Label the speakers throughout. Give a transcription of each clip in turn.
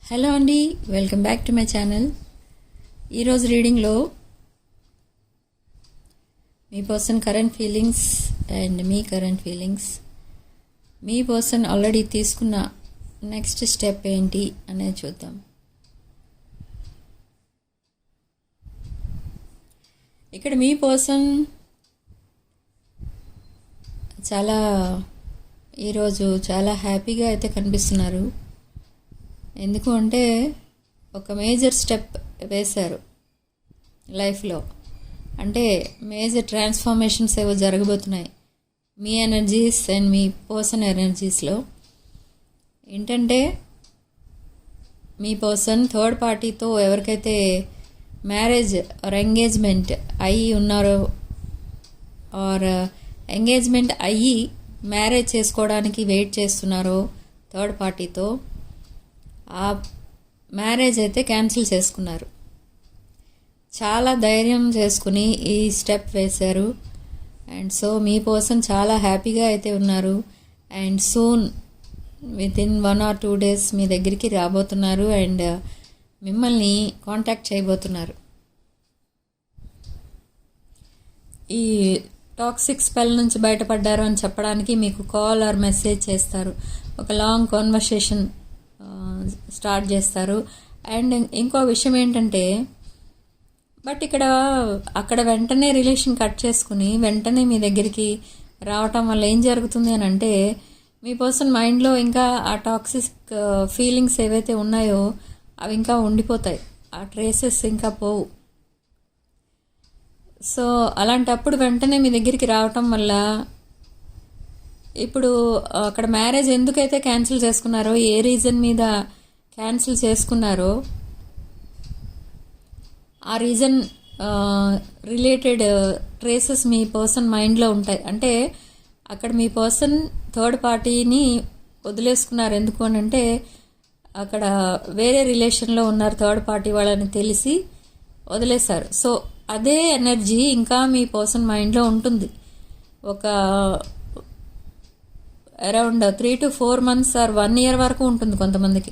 Speaker 1: Hello అండి, welcome back to my channel. ఈరోజు రీడింగ్లో మీ పర్సన్ కరెంట్ ఫీలింగ్స్ అండ్ మీ కరెంట్ ఫీలింగ్స్, మీ పర్సన్ ఆల్రెడీ తీసుకున్న నెక్స్ట్ స్టెప్ ఏంటి అనేది చూద్దాం. ఇక్కడ మీ పర్సన్ ఈరోజు చాలా హ్యాపీగా అయితే కనిపిస్తున్నారు. ఎందుకు అంటే ఒక మేజర్ స్టెప్ వేశారు లైఫ్లో. అంటే మేజర్ ట్రాన్స్ఫర్మేషన్స్ ఏవో జరగబోతున్నాయి మీ ఎనర్జీస్ అండ్ మీ పర్సన్ ఎనర్జీస్లో. ఏంటంటే మీ పర్సన్ థర్డ్ పార్టీతో ఎవరికైతే మ్యారేజ్ ఆర్ ఎంగేజ్మెంట్ అయ్యి ఉన్నారో ఆర్ ఎంగేజ్మెంట్ అయ్యి మ్యారేజ్ చేసుకోవడానికి వెయిట్ చేస్తున్నారో థర్డ్ పార్టీతో, ఆ మ్యారేజ్ అయితే క్యాన్సిల్ చేసుకున్నారు. చాలా ధైర్యం చేసుకుని ఈ స్టెప్ వేశారు. అండ్ సో మీ పర్సన్ చాలా హ్యాపీగా అయితే ఉన్నారు. And soon within 1 or 2 days మీ దగ్గరికి రాబోతున్నారు అండ్ మిమ్మల్ని కాంటాక్ట్ చేయబోతున్నారు. ఈ టాక్సిక్ స్పెల్ నుంచి బయటపడ్డారు అని చెప్పడానికి మీకు కాల్ ఆర్ మెసేజ్ చేస్తారు. ఒక లాంగ్ కాన్వర్సేషన్ స్టార్ట్ చేస్తారు. అండ్ ఇంకో విషయం ఏంటంటే, బట్ అక్కడ వెంటనే రిలేషన్ కట్ చేసుకుని వెంటనే మీ దగ్గరికి రావటం వల్ల ఏం జరుగుతుంది అని అంటే, మీ పర్సన్ మైండ్లో ఇంకా ఆ టాక్సిక్ ఫీలింగ్స్ ఏవైతే ఉన్నాయో అవి ఇంకా ఉండిపోతాయి, ఆ ట్రేసెస్ ఇంకా పోవు. సో అలాంటప్పుడు వెంటనే మీ దగ్గరికి రావటం వల్ల, ఇప్పుడు అక్కడ మ్యారేజ్ ఎందుకైతే క్యాన్సిల్ చేసుకున్నారో, ఏ రీజన్ మీద క్యాన్సిల్ చేసుకున్నారో ఆ రీజన్ రిలేటెడ్ ట్రేసెస్ మీ పర్సన్ మైండ్లో ఉంటాయి. అంటే అక్కడ మీ పర్సన్ థర్డ్ పార్టీని వదిలేసుకున్నారు. ఎందుకు అని అంటే, అక్కడ వేరే రిలేషన్లో ఉన్నారు థర్డ్ పార్టీ వాళ్ళని తెలిసి వదిలేశారు. సో అదే ఎనర్జీ ఇంకా మీ పర్సన్ మైండ్లో ఉంటుంది. ఒక around 3 to 4 months or 1 year వరకు ఉంటుంది కొంతమందికి.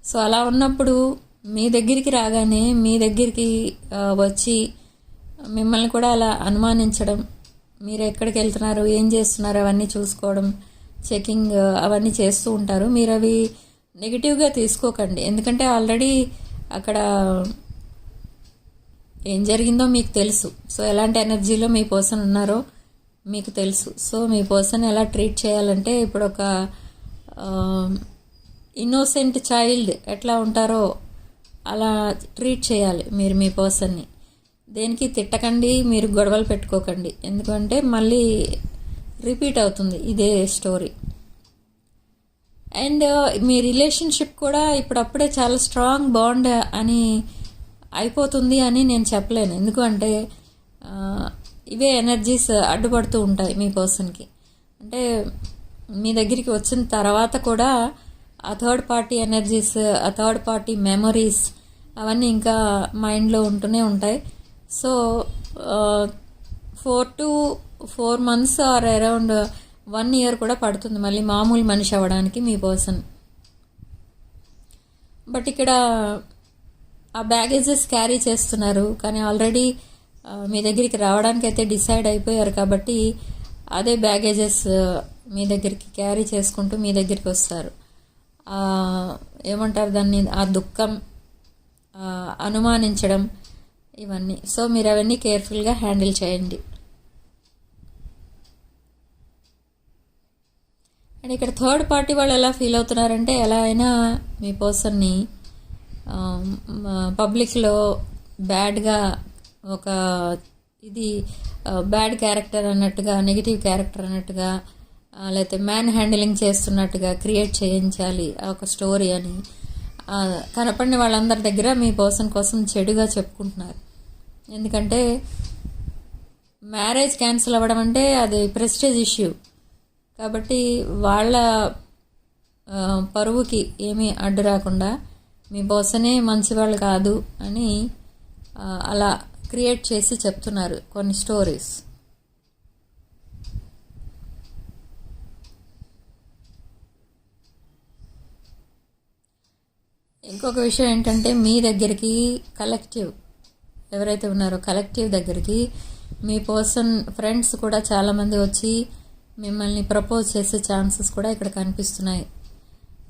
Speaker 1: సో అలా ఉన్నప్పుడు మీ దగ్గరికి రాగానే మీ దగ్గరికి వచ్చి మిమ్మల్ని కూడా అలా అనుమానించడం, మీరు ఎక్కడికి వెళ్తున్నారు, ఏం చేస్తున్నారు అవన్నీ చూసుకోవడం, చెకింగ్ అవన్నీ చేస్తూ ఉంటారు. మీరు అవి నెగిటివ్గా తీసుకోకండి. ఎందుకంటే ఆల్రెడీ అక్కడ ఏం జరిగిందో మీకు తెలుసు. సో ఎలాంటి ఎనర్జీలో మీ పర్సన్ ఉన్నారో మీకు తెలుసు. సో మీ పర్సన్ ఎలా ట్రీట్ చేయాలంటే, ఇప్పుడు ఒక ఇన్నోసెంట్ చైల్డ్ ఎట్లా ఉంటారో అలా ట్రీట్ చేయాలి మీరు మీ పర్సన్ని. దేనికి తిట్టకండి, మీరు గొడవలు పెట్టుకోకండి. ఎందుకంటే మళ్ళీ రిపీట్ అవుతుంది ఇదే స్టోరీ. అండ్ మీ రిలేషన్షిప్ కూడా ఇప్పుడప్పుడే చాలా స్ట్రాంగ్ బాండ్ అని అయిపోతుంది అని నేను చెప్పలేను. ఎందుకంటే ఇవే ఎనర్జీస్ అడ్డుపడుతూ ఉంటాయి మీ పర్సన్కి. అంటే మీ దగ్గరికి వచ్చిన తర్వాత కూడా ఆ థర్డ్ పార్టీ ఎనర్జీస్, ఆ థర్డ్ పార్టీ మెమరీస్ అవన్నీ ఇంకా మైండ్లో ఉంటూనే ఉంటాయి. So 4 to 4 months or around 1 year కూడా పడుతుంది మళ్ళీ మామూలు మనిషి అవ్వడానికి మీ పర్సన్. బట్ ఇక్కడ ఆ బ్యాగేజెస్ క్యారీ చేస్తున్నారు, కానీ ఆల్రెడీ మీ దగ్గరికి రావడానికి అయితే డిసైడ్ అయిపోయారు. కాబట్టి అదే బ్యాగేజెస్ మీ దగ్గరికి క్యారీ చేసుకుంటూ మీ దగ్గరికి వస్తారు. ఏమంటారు దాన్ని, ఆ దుఃఖం, అనుమానించడం ఇవన్నీ. సో మీరు అవన్నీ కేర్ఫుల్గా హ్యాండిల్ చేయండి. అండ్ ఇక్కడ థర్డ్ పార్టీ వాళ్ళు ఎలా ఫీల్ అవుతున్నారంటే, ఎలా అయినా మీ పర్సన్ని పబ్లిక్లో బ్యాడ్గా ఒక బ్యాడ్ క్యారెక్టర్ అన్నట్టుగా, నెగిటివ్ క్యారెక్టర్ అన్నట్టుగా, లేకపోతే మ్యాన్ హ్యాండిలింగ్ చేస్తున్నట్టుగా క్రియేట్ చేయించాలి ఒక స్టోరీ అని కనపడిన వాళ్ళందరి దగ్గర మీ పర్సన్ కోసం చెడుగా చెప్పుకుంటున్నారు. ఎందుకంటే మ్యారేజ్ క్యాన్సిల్ అవ్వడం అంటే అది ప్రెస్టేజ్ ఇష్యూ. కాబట్టి వాళ్ళ పరువుకి ఏమీ అడ్డు రాకుండా మీ పర్సనే మంచివాళ్ళు కాదు అని అలా క్రియేట్ చేసి చెప్తున్నారు కొన్ని స్టోరీస్. ఇంకొక విషయం ఏంటంటే మీ దగ్గరికి కలెక్టివ్ ఎవరైతే ఉన్నారో కలెక్టివ్ దగ్గరికి మీ పర్సన్ ఫ్రెండ్స్ కూడా చాలామంది వచ్చి మిమ్మల్ని ప్రపోజ్ చేసే ఛాన్సెస్ కూడా ఇక్కడ కనిపిస్తున్నాయి.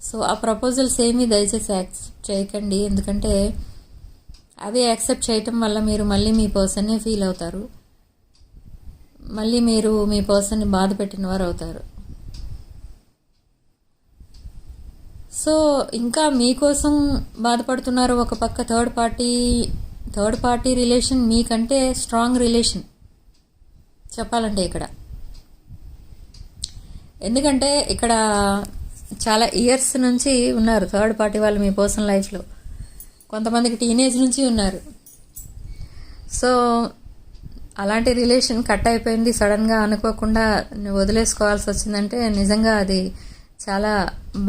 Speaker 1: సో ఆ ప్రపోజల్స్ ఏమీ దయచేసి యాక్సెప్ట్ చేయకండి, ఎందుకంటే అవి యాక్సెప్ట్ చేయటం వల్ల మీరు మళ్ళీ మీ పర్సన్నే ఫీల్ అవుతారు, మళ్ళీ మీరు మీ పర్సన్ని బాధ పెట్టిన వారు అవుతారు. సో ఇంకా మీకోసం బాధపడుతున్నారు. ఒక పక్క థర్డ్ పార్టీ రిలేషన్ మీకంటే స్ట్రాంగ్ రిలేషన్ చెప్పాలంటే ఇక్కడ, ఎందుకంటే ఇక్కడ చాలా ఇయర్స్ నుంచి ఉన్నారు థర్డ్ పార్టీ వాళ్ళు మీ పర్సనల్ లైఫ్లో. కొంతమందికి టీనేజ్ నుంచి ఉన్నారు. సో అలాంటి రిలేషన్ కట్ అయిపోయింది, సడన్గా అనుకోకుండా వదిలేసుకోవాల్సి వచ్చిందంటే నిజంగా అది చాలా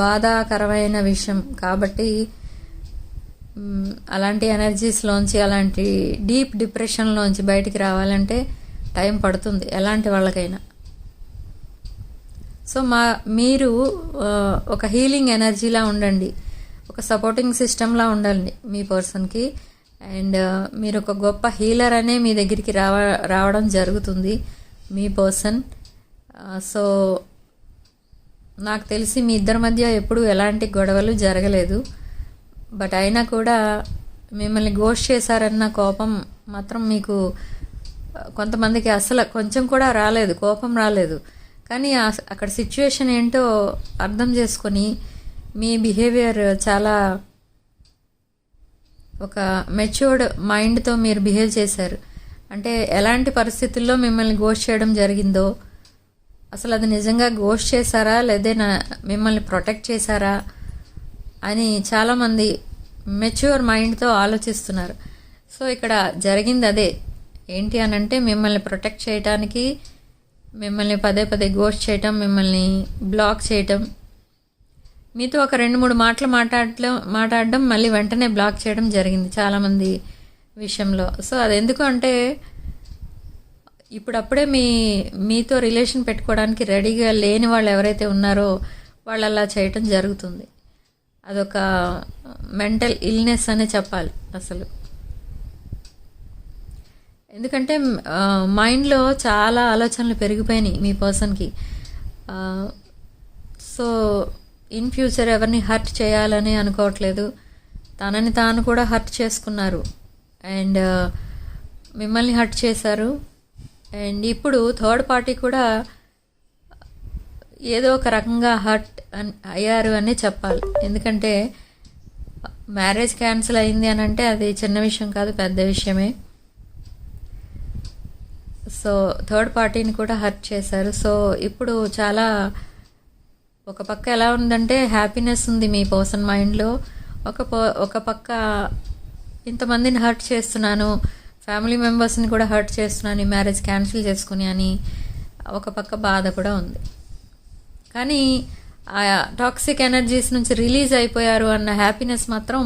Speaker 1: బాధాకరమైన విషయం. కాబట్టి అలాంటి ఎనర్జీస్లోంచి, అలాంటి డీప్ డిప్రెషన్లోంచి బయటికి రావాలంటే టైం పడుతుంది ఎలాంటి వాళ్ళకైనా. సో మీరు ఒక హీలింగ్ ఎనర్జీలా ఉండండి, ఒక సపోర్టింగ్ సిస్టమ్లా ఉండండి మీ పర్సన్కి. అండ్ మీరు ఒక గొప్ప హీలర్ అనే మీ దగ్గరికి రావడం జరుగుతుంది మీ పర్సన్. సో నాకు తెలిసి మీ ఇద్దరి మధ్య ఎప్పుడూ ఎలాంటి గొడవలు జరగలేదు. బట్ అయినా కూడా మిమ్మల్ని గోస్ట్ చేశారన్న కోపం మాత్రం మీకు కొంతమందికి అసలు కొంచెం కూడా రాలేదు, కోపం రాలేదు. కానీ అక్కడ సిచ్యువేషన్ ఏంటో అర్థం చేసుకొని మీ బిహేవియర్ చాలా ఒక మెచ్యూర్డ్ మైండ్తో మీరు బిహేవ్ చేశారు. అంటే ఎలాంటి పరిస్థితుల్లో మిమ్మల్ని గోస్ట్ చేయడం జరిగిందో, అసలు అది నిజంగా గోస్ట్ చేశారా లేదా మిమ్మల్ని ప్రొటెక్ట్ చేశారా అని చాలామంది మెచ్యూర్ మైండ్తో ఆలోచిస్తున్నారు. సో ఇక్కడ జరిగింది అదే. ఏంటి అని అంటే మిమ్మల్ని ప్రొటెక్ట్ చేయడానికి, మిమ్మల్ని పదే పదే గోస్ట్ చేయటం, మిమ్మల్ని బ్లాక్ చేయటం, మీతో ఒక 2-3 మాటలు మాట్లాడడం మళ్ళీ వెంటనే బ్లాక్ చేయడం జరిగింది చాలామంది విషయంలో. సో అది ఎందుకు అంటే ఇప్పుడప్పుడే మీతో రిలేషన్ పెట్టుకోవడానికి రెడీగా లేని వాళ్ళు ఎవరైతే ఉన్నారో వాళ్ళు అలా చేయటం జరుగుతుంది. అదొక మెంటల్ ఇల్నెస్ అనే చెప్పాలి అసలు. ఎందుకంటే మైండ్లో చాలా ఆలోచనలు పెరిగిపోయినాయి మీ పర్సన్కి. సో ఇన్ ఫ్యూచర్ ఎవరిని హర్ట్ చేయాలని అనుకోవట్లేదు, తనని తాను కూడా హర్ట్ చేసుకున్నారు అండ్ మిమ్మల్ని హర్ట్ చేశారు. అండ్ ఇప్పుడు థర్డ్ పార్టీ కూడా ఏదో ఒక రకంగా హర్ట్ అయ్యారు అని చెప్పాలి. ఎందుకంటే మ్యారేజ్ క్యాన్సిల్ అయింది అని అంటే అది చిన్న విషయం కాదు, పెద్ద విషయమే. సో థర్డ్ పార్టీని కూడా హర్ట్ చేశారు. సో ఇప్పుడు చాలా ఒక పక్క ఎలా ఉందంటే హ్యాపీనెస్ ఉంది మీ పర్సన్ మైండ్లో, ఒక పక్క ఇంతమందిని హర్ట్ చేస్తున్నాను, ఫ్యామిలీ మెంబర్స్ని కూడా హర్ట్ చేస్తున్నాను ఈ మ్యారేజ్ క్యాన్సిల్ చేసుకుని అని ఒక పక్క బాధ కూడా ఉంది. కానీ ఆ టాక్సిక్ ఎనర్జీస్ నుంచి రిలీజ్ అయిపోయారు అన్న హ్యాపీనెస్ మాత్రం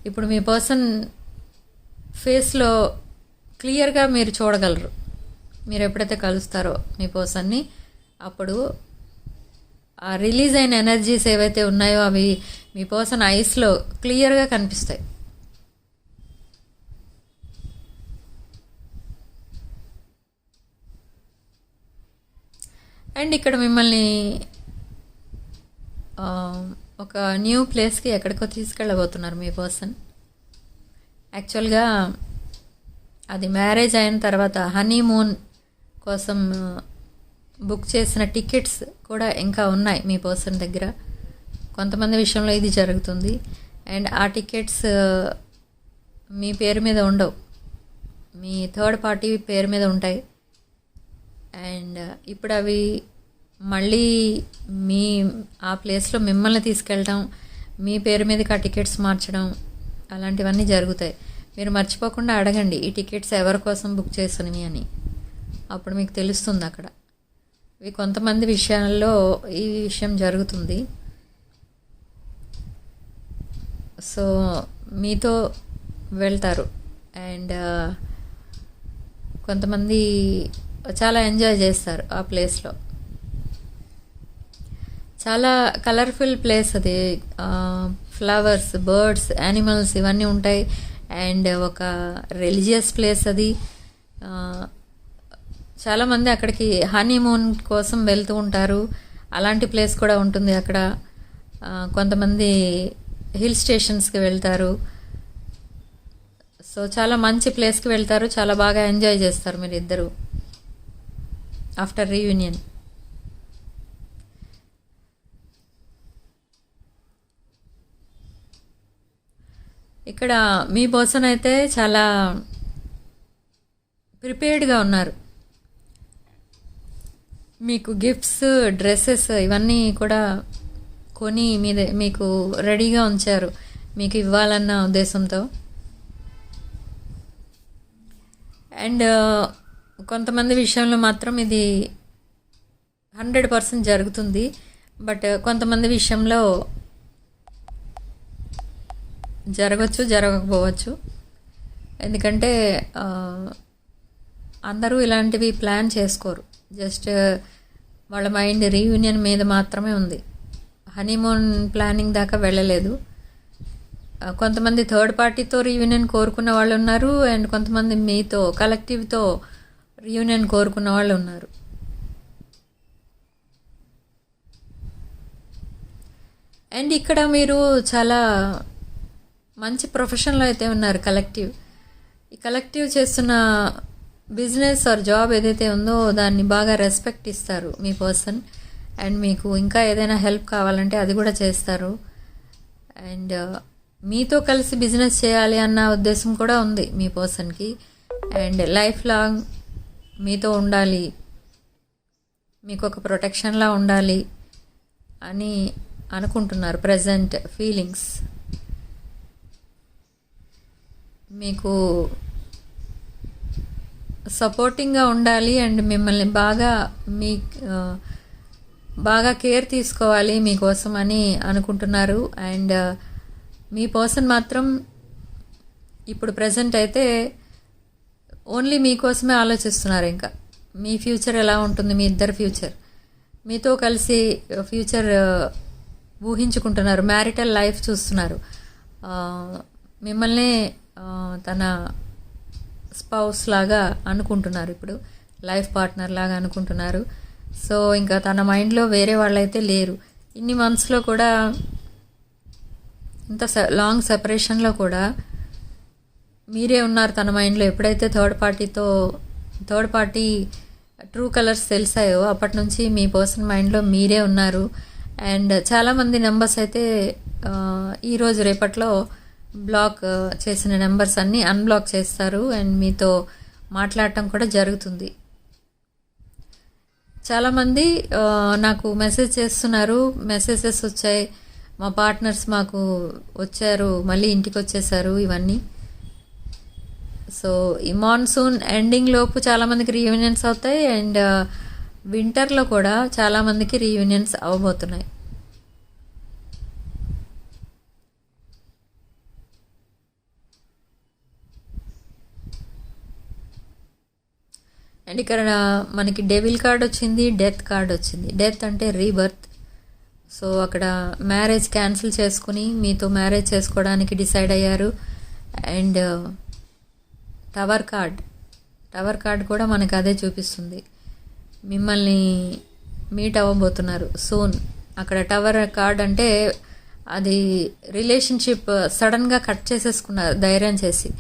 Speaker 1: ఇప్పుడు మీ పర్సన్ ఫేస్లో క్లియర్గా మీరు చూడగలరు. మీరు ఎప్పుడైతే కలుస్తారో మీ పర్సన్ని, అప్పుడు ఆ రిలీజ్ అయిన ఎనర్జీస్ ఏవైతే ఉన్నాయో అవి మీ పర్సన్ ఐస్లో క్లియర్గా కనిపిస్తాయి. అండ్ ఇక్కడ మిమ్మల్ని ఒక న్యూ ప్లేస్కి ఎక్కడికో తీసుకెళ్ళబోతున్నారు మీ పర్సన్. యాక్చువల్గా అది మ్యారేజ్ అయిన తర్వాత హనీమూన్ కోసం బుక్ చేసిన టికెట్స్ కూడా ఇంకా ఉన్నాయి మీ పర్సన్ దగ్గర. కొంతమంది విషయంలో ఇది జరుగుతుంది. అండ్ ఆ టికెట్స్ మీ పేరు మీద ఉండవు, మీ థర్డ్ పార్టీ పేరు మీద ఉంటాయి. అండ్ ఇప్పుడు అవి మళ్ళీ ఆ ప్లేస్లో మిమ్మల్ని తీసుకెళ్ళడం, మీ పేరు మీదకి ఆ టికెట్స్ మార్చడం, అలాంటివన్నీ జరుగుతాయి. మీరు మర్చిపోకుండా అడగండి ఈ టికెట్స్ ఎవరి కోసం బుక్ చేసినవి అని, అప్పుడు మీకు తెలుస్తుంది అక్కడ. ఇవి కొంతమంది విషయాల్లో ఈ విషయం జరుగుతుంది. సో మీతో వెళ్తారు అండ్ కొంతమంది చాలా ఎంజాయ్ చేస్తారు ఆ ప్లేస్లో. చాలా కలర్ఫుల్ ప్లేస్ అది. ఫ్లవర్స్, బర్డ్స్, యానిమల్స్ ఇవన్నీ ఉంటాయి. అండ్ ఒక రిలీజియస్ ప్లేస్ అది. ఆ, చాలామంది అక్కడికి హనీమూన్ కోసం వెళ్తూ ఉంటారు. అలాంటి ప్లేస్ కూడా ఉంటుంది అక్కడ. కొంతమంది హిల్ స్టేషన్స్కి వెళ్తారు. సో చాలా మంచి ప్లేస్కి వెళ్తారు, చాలా బాగా ఎంజాయ్ చేస్తారు మీరు ఇద్దరు ఆఫ్టర్ రీయూనియన్. ఇక్కడ మీ పర్సన్ అయితే చాలా ప్రిపేర్డ్గా ఉన్నారు. మీకు గిఫ్ట్స్, డ్రెస్సెస్ ఇవన్నీ కూడా కొని మీకు రెడీగా ఉంచారు మీకు ఇవ్వాలన్న ఉద్దేశంతో. అండ్ కొంతమంది విషయంలో మాత్రం ఇది 100% జరుగుతుంది. బట్ కొంతమంది విషయంలో జరగచ్చు, జరగకపోవచ్చు. ఎందుకంటే అందరూ ఇలాంటివి ప్లాన్ చేసుకోరు. జస్ట్ వాళ్ళ మైండ్ రీయూనియన్ మీద మాత్రమే ఉంది. హనీమూన్ ప్లానింగ్ దాకా వెళ్ళలేదు. కొంతమంది థర్డ్ పార్టీతో రీయూనియన్ కోరుకున్న వాళ్ళు ఉన్నారు. అండ్ కొంతమంది మీతో కలెక్టివ్తో రీయూనియన్ కోరుకున్న వాళ్ళు ఉన్నారు. అండ్ ఇక్కడ మీరు చాలా మంచి ప్రొఫెషన్లో అయితే ఉన్నారు. ఈ కలెక్టివ్ చేస్తున్న బిజినెస్ ఆర్ జాబ్ ఏదైతే ఉందో దాన్ని బాగా రెస్పెక్ట్ ఇస్తారు మీ పర్సన్. అండ్ మీకు ఇంకా ఏదైనా హెల్ప్ కావాలంటే అది కూడా చేస్తారు. అండ్ మీతో కలిసి బిజినెస్ చేయాలి అన్న ఉద్దేశం కూడా ఉంది మీ పర్సన్కి. అండ్ లైఫ్ లాంగ్ మీతో ఉండాలి, మీకు ఒక ప్రొటెక్షన్లా ఉండాలి అని అనుకుంటున్నారు. ప్రజెంట్ ఫీలింగ్స్ మీకు సపోర్టింగ్గా ఉండాలి అండ్ మిమ్మల్ని బాగా కేర్ తీసుకోవాలి మీకోసం అని అనుకుంటున్నారు. అండ్ మీ పర్సన్ మాత్రం ఇప్పుడు ప్రజెంట్ అయితే ఓన్లీ మీకోసమే ఆలోచిస్తున్నారు. ఇంకా మీ ఫ్యూచర్ ఎలా ఉంటుంది, మీ ఇద్దరు ఫ్యూచర్, మీతో కలిసి ఫ్యూచర్ ఊహించుకుంటున్నారు. మ్యారిటల్ లైఫ్ చూస్తున్నారు. మిమ్మల్ని తన స్పౌస్ లాగా అనుకుంటున్నారు, ఇప్పుడు లైఫ్ పార్ట్నర్ లాగా అనుకుంటున్నారు. సో ఇంకా తన మైండ్లో వేరే వాళ్ళైతే లేరు. ఇన్ని మంత్స్లో కూడా, ఇంత లాంగ్ సెపరేషన్లో కూడా మీరే ఉన్నారు తన మైండ్లో. ఎప్పుడైతే థర్డ్ పార్టీ ట్రూ కలర్స్ తెలిసాయో అప్పటి నుంచి మీ పర్సన్ మైండ్లో మీరే ఉన్నారు. అండ్ చాలామంది నెంబర్స్ అయితే ఈరోజు రేపట్లో బ్లాక్ చేసిన నెంబర్స్ అన్నీ అన్బ్లాక్ చేస్తారు. అండ్ మీతో మాట్లాడటం కూడా జరుగుతుంది. చాలామంది నాకు మెసేజ్ చేస్తున్నారు, మెసేజెస్ వచ్చాయి, మా పార్ట్నర్స్ మాకు వచ్చారు, మళ్ళీ ఇంటికి వచ్చేసారు ఇవన్నీ. సో ఈ మాన్సూన్ ఎండింగ్ లోపు చాలామందికి రీయూనియన్స్ అవుతాయి. అండ్ వింటర్లో కూడా చాలామందికి రీయూనియన్స్ అవ్వబోతున్నాయి. అండ్ ఇక్కడ మనకి డెవిల్ కార్డ్ వచ్చింది, డెత్ కార్డ్ వచ్చింది. డెత్ అంటే రీబర్త్. సో అక్కడ మ్యారేజ్ క్యాన్సిల్ చేసుకుని మీతో మ్యారేజ్ చేసుకోవడానికి డిసైడ్ అయ్యారు. అండ్ టవర్ కార్డ్ కూడా మనకు అదే చూపిస్తుంది. మిమ్మల్ని మీట్ అవ్వబోతున్నారు సూన్. అక్కడ టవర్ కార్డ్ అంటే అది రిలేషన్షిప్ సడన్గా కట్ చేసేసుకున్నారు ధైర్యం చేసి,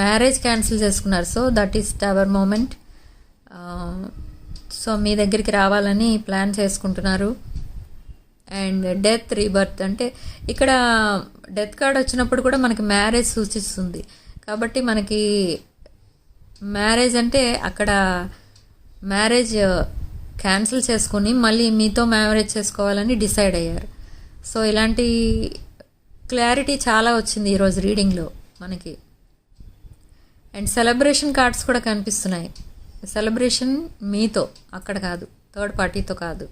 Speaker 1: మ్యారేజ్ క్యాన్సిల్ చేసుకున్నారు. So that is tower moment. So మీ దగ్గరికి రావాలని ప్లాన్ చేసుకుంటున్నారు. అండ్ డెత్ రీబర్త్ అంటే ఇక్కడ డెత్ కార్డ్ వచ్చినప్పుడు కూడా మనకి మ్యారేజ్ సూచిస్తుంది. కాబట్టి మనకి మ్యారేజ్ అంటే అక్కడ మ్యారేజ్ క్యాన్సిల్ చేసుకుని మళ్ళీ మీతో మ్యారేజ్ చేసుకోవాలని డిసైడ్ అయ్యారు. సో ఇలాంటి క్లారిటీ చాలా వచ్చింది ఈరోజు రీడింగ్లో మనకి. అండ్ సెలబ్రేషన్ కార్డ్స్ కూడా కనిపిస్తున్నాయి. సెలబ్రేషన్ మీతో, అక్కడ కాదు, థర్డ్ పార్టీతో కాదు.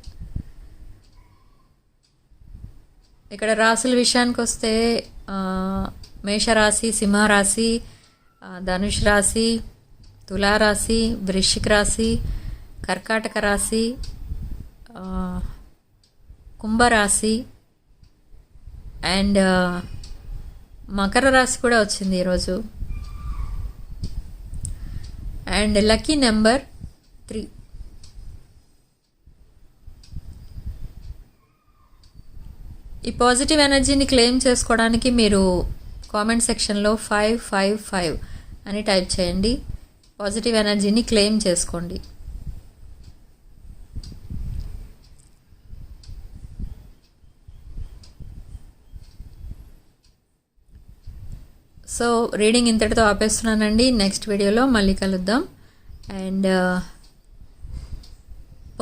Speaker 1: ఇక్కడ రాశుల విషయానికి వస్తే మేషరాశి, సింహరాశి, ధనుష్ రాశి, తులారాశి, వృశ్చిక రాశి, కర్కాటక రాశి, కుంభరాశి అండ్ మకర రాశి కూడా వచ్చింది ఈరోజు. And lucky number 3. ఈ పాజిటివ్ ఎనర్జీని క్లెయిమ్ చేసుకోవడానికి మీరు కామెంట్ సెక్షన్లో 555 అని టైప్ చేయండి. పాజిటివ్ ఎనర్జీని క్లెయిమ్ చేసుకోండి. సో రీడింగ్ ఇంతటితో ఆపేస్తున్నానండి. నెక్స్ట్ వీడియోలో మళ్ళీ కలుద్దాం. And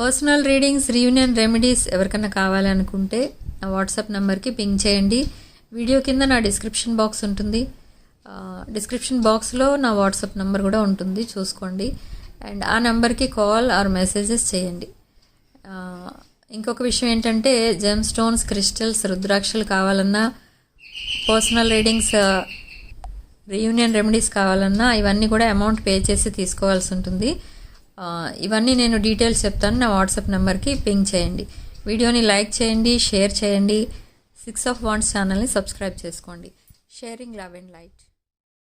Speaker 1: personal readings, reunion remedies ఎవరికైనా కావాలనుకుంటే నా వాట్సాప్ నెంబర్కి పింగ్ చేయండి. వీడియో కింద నా డిస్క్రిప్షన్ బాక్స్ ఉంటుంది. డిస్క్రిప్షన్ బాక్స్లో నా వాట్సాప్ నెంబర్ కూడా ఉంటుంది, చూసుకోండి. అండ్ ఆ నెంబర్కి కాల్ ఆర్ మెసేజెస్ చేయండి. ఇంకొక విషయం ఏంటంటే జెమ్ స్టోన్స్, క్రిస్టల్స్, రుద్రాక్షలు కావాలన్నా, పర్సనల్ రీడింగ్స్, రీయూనియన్ రెమెడీస్ కావాలన్నా ఇవన్నీ కూడా అమౌంట్ పే చేసి తీసుకోవాల్సి ఉంటుంది. ఇవన్నీ నేను డీటెయిల్స్ చెప్తాను. నా వాట్సాప్ నెంబర్కి పింగ్ చేయండి. వీడియోని లైక్ చేయండి, షేర్ చేయండి. 6 of Wands ఛానల్ని సబ్స్క్రైబ్ చేసుకోండి. Sharing love and light.